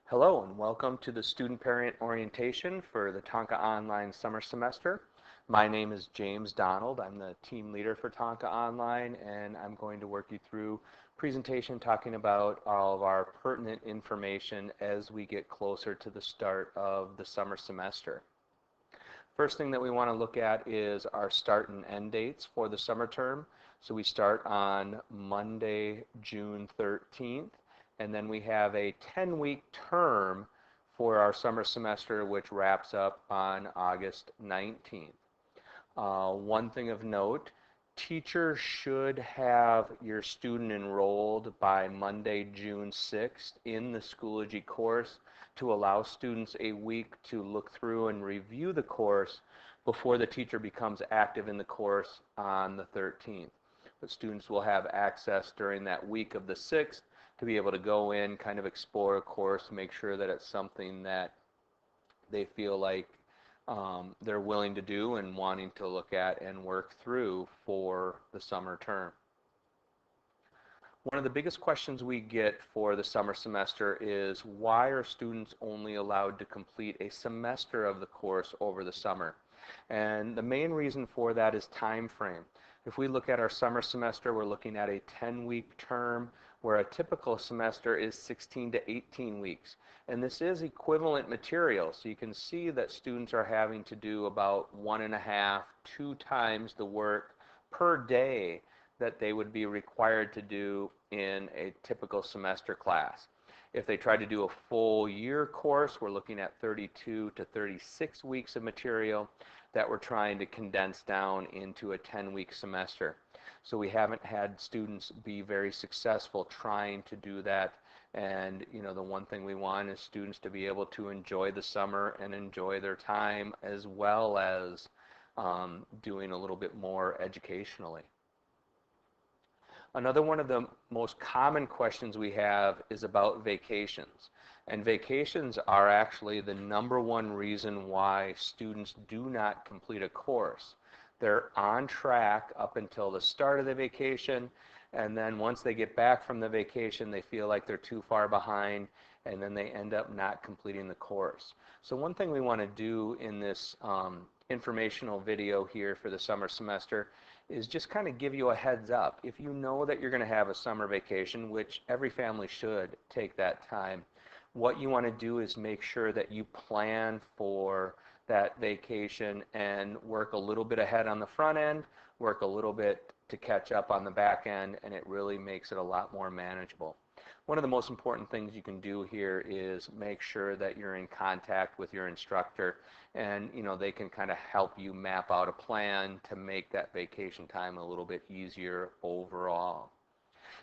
Hello and welcome to the student parent orientation for the Tonka Online summer semester. My name is James Donald. I'm the team leader for Tonka Online, and I'm going to work you through a presentation talking about all of our pertinent information as we get closer to the start of the summer semester. First thing that we want to look at is our start and end dates for the summer term. So we start on Monday, June 13th, and then we have a 10-week term for our summer semester, which wraps up on August 19th. One thing of note, teachers should have your student enrolled by Monday, June 6th in the Schoology course to allow students a week to look through and review the course before the teacher becomes active in the course on the 13th. But students will have access during that week of the 6th to be able to go in, kind of explore a course, make sure that it's something that they feel like they're willing to do and wanting to look at and work through for the summer term. One of the biggest questions we get for the summer semester is why are students only allowed to complete a semester of the course over the summer? And the main reason for that is time frame. If we look at our summer semester, we're looking at a 10-week term where a typical semester is 16 to 18 weeks. And this is equivalent material, so you can see that students are having to do about 1.5, 2 times the work per day that they would be required to do in a typical semester class. If they try to do a full year course, we're looking at 32 to 36 weeks of material that we're trying to condense down into a 10-week semester. So we haven't had students be very successful trying to do that. And the one thing we want is students to be able to enjoy the summer and enjoy their time as well as doing a little bit more educationally. Another one of the most common questions we have is about vacations. And vacations are actually the #1 reason why students do not complete a course. They're on track up until the start of the vacation, and then once they get back from the vacation, they feel like they're too far behind, and then they end up not completing the course. So one thing we want to do in this informational video here for the summer semester is just kind of give you a heads up. If you know that you're going to have a summer vacation, which every family should take that time, what you want to do is make sure that you plan for that vacation and work a little bit ahead on the front end, work a little bit to catch up on the back end, and it really makes it a lot more manageable. One of the most important things you can do here is make sure that you're in contact with your instructor, and they can kind of help you map out a plan to make that vacation time a little bit easier overall.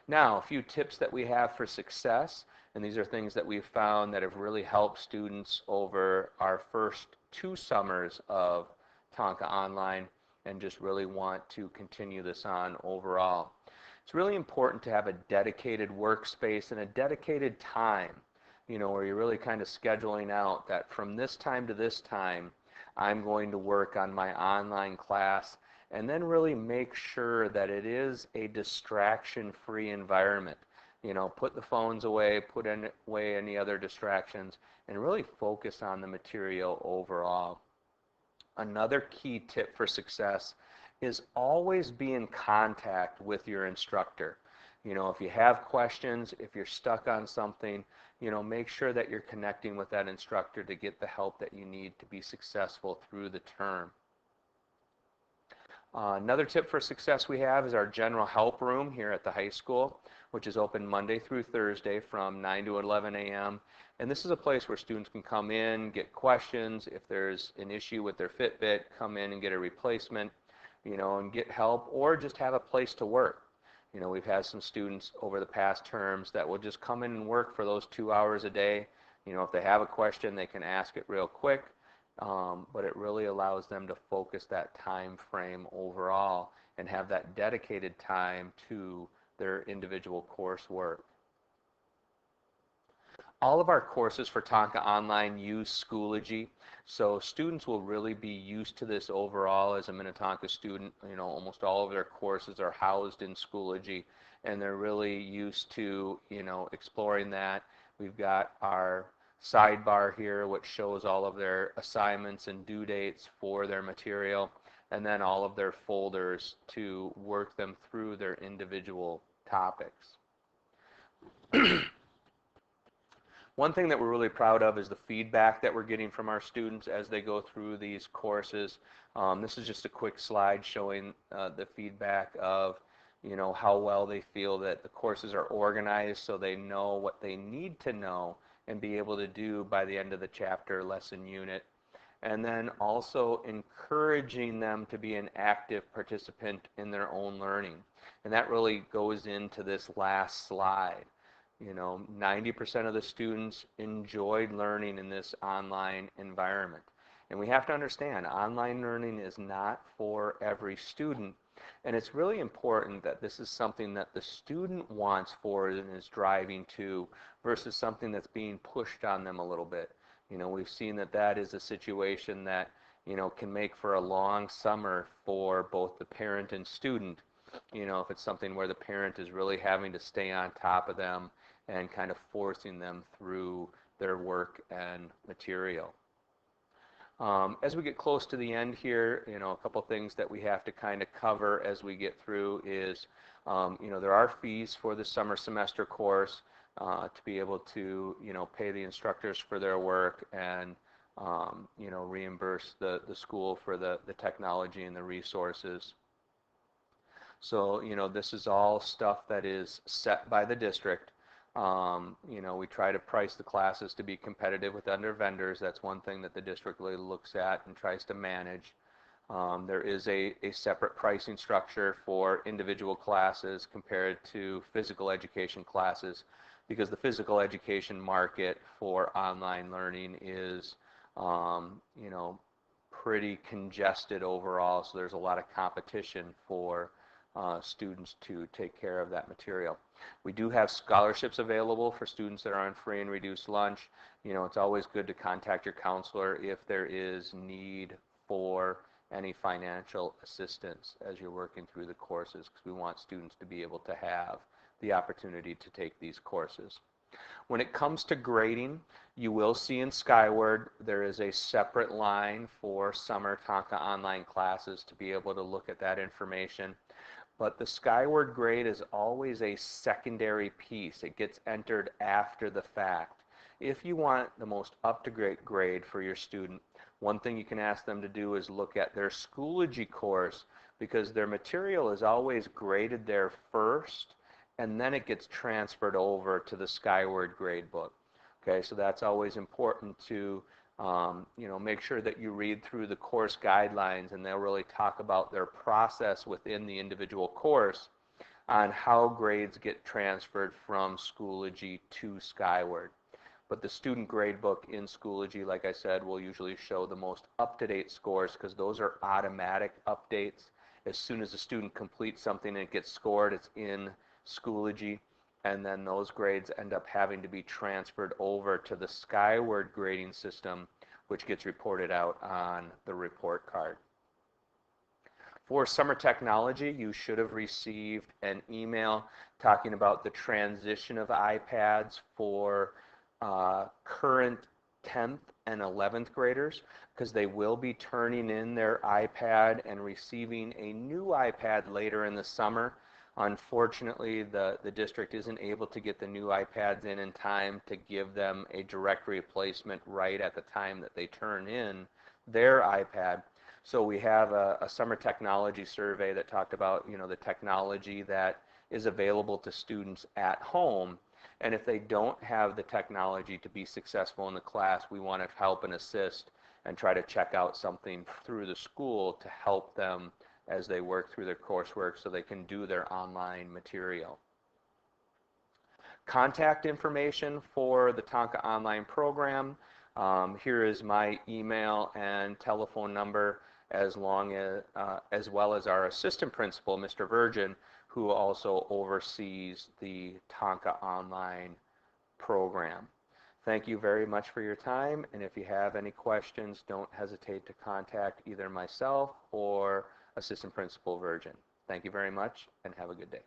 Now, a few tips that we have for success, and these are things that we've found that have really helped students over our first 2 summers of Tonka Online and just really want to continue this on overall. It's really important to have a dedicated workspace and a dedicated time, where you're really kind of scheduling out that from this time to this time, I'm going to work on my online class, and then really make sure that it is a distraction-free environment. Put the phones away, put away any other distractions, and really focus on the material overall. Another key tip for success is always be in contact with your instructor. If you have questions, if you're stuck on something, make sure that you're connecting with that instructor to get the help that you need to be successful through the term. Another tip for success we have is our general help room here at the high school, which is open Monday through Thursday from 9 to 11 a.m. And this is a place where students can come in, get questions. If there's an issue with their Fitbit, come in and get a replacement, and get help, or just have a place to work. We've had some students over the past terms that will just come in and work for those 2 hours a day. If they have a question, they can ask it real quick. But it really allows them to focus that time frame overall and have that dedicated time to their individual coursework. All of our courses for Tonka Online use Schoology, so students will really be used to this overall as a Minnetonka student. Almost all of their courses are housed in Schoology, and they're really used to, exploring that. We've got our sidebar here which shows all of their assignments and due dates for their material, and then all of their folders to work them through their individual topics. One thing that we're really proud of is the feedback that we're getting from our students as they go through these courses. This is just a quick slide showing the feedback of, you know, how well they feel that the courses are organized so they know what they need to know and be able to do by the end of the chapter, lesson, unit. And then also encouraging them to be an active participant in their own learning. And that really goes into this last slide. You know, 90% of the students enjoyed learning in this online environment. And we have to understand, online learning is not for every student. And it's really important that this is something that the student wants for and is driving to versus something that's being pushed on them a little bit. You know, we've seen that that is a situation that, you know, can make for a long summer for both the parent and student. You know, if it's something where the parent is really having to stay on top of them and kind of forcing them through their work and material. As we get close to the end here, you know, a couple things that we have to kind of cover as we get through is, you know, there are fees for the summer semester course to be able to, you know, pay the instructors for their work and, you know, reimburse the school for the technology and the resources. So, you know, this is all stuff that is set by the district. You know, we try to price the classes to be competitive with other vendors. That's one thing that the district really looks at and tries to manage. There is a separate pricing structure for individual classes compared to physical education classes, because the physical education market for online learning is, you know, pretty congested overall, so there's a lot of competition for students to take care of that material. We do have scholarships available for students that are on free and reduced lunch. You know, it's always good to contact your counselor if there is need for any financial assistance as you're working through the courses, because we want students to be able to have the opportunity to take these courses. When it comes to grading, you will see in Skyward there is a separate line for summer Tonka Online classes to be able to look at that information. But the Skyward grade is always a secondary piece. It gets entered after the fact. If you want the most up-to-date grade for your student, one thing you can ask them to do is look at their Schoology course, because their material is always graded there first, and then it gets transferred over to the Skyward grade book. Okay, so that's always important to you know, make sure that you read through the course guidelines, and they'll really talk about their process within the individual course on how grades get transferred from Schoology to Skyward. But the student grade book in Schoology, like I said, will usually show the most up-to-date scores, because those are automatic updates. As soon as a student completes something and it gets scored, it's in Schoology, and then those grades end up having to be transferred over to the Skyward grading system, which gets reported out on the report card. For summer technology, you should have received an email talking about the transition of iPads for current 10th and 11th graders, because they will be turning in their iPad and receiving a new iPad later in the summer. Unfortunately, the district isn't able to get the new iPads in time to give them a direct replacement right at the time that they turn in their iPad. So we have a summer technology survey that talked about, you know, the technology that is available to students at home. And if they don't have the technology to be successful in the class, we want to help and assist and try to check out something through the school to help them as they work through their coursework so they can do their online material. Contact information for the Tonka Online program. Here is my email and telephone number, as well as our assistant principal, Mr. Virgin, who also oversees the Tonka Online program. Thank you very much for your time, and if you have any questions, don't hesitate to contact either myself or Assistant Principal Virgin. Thank you very much, and have a good day.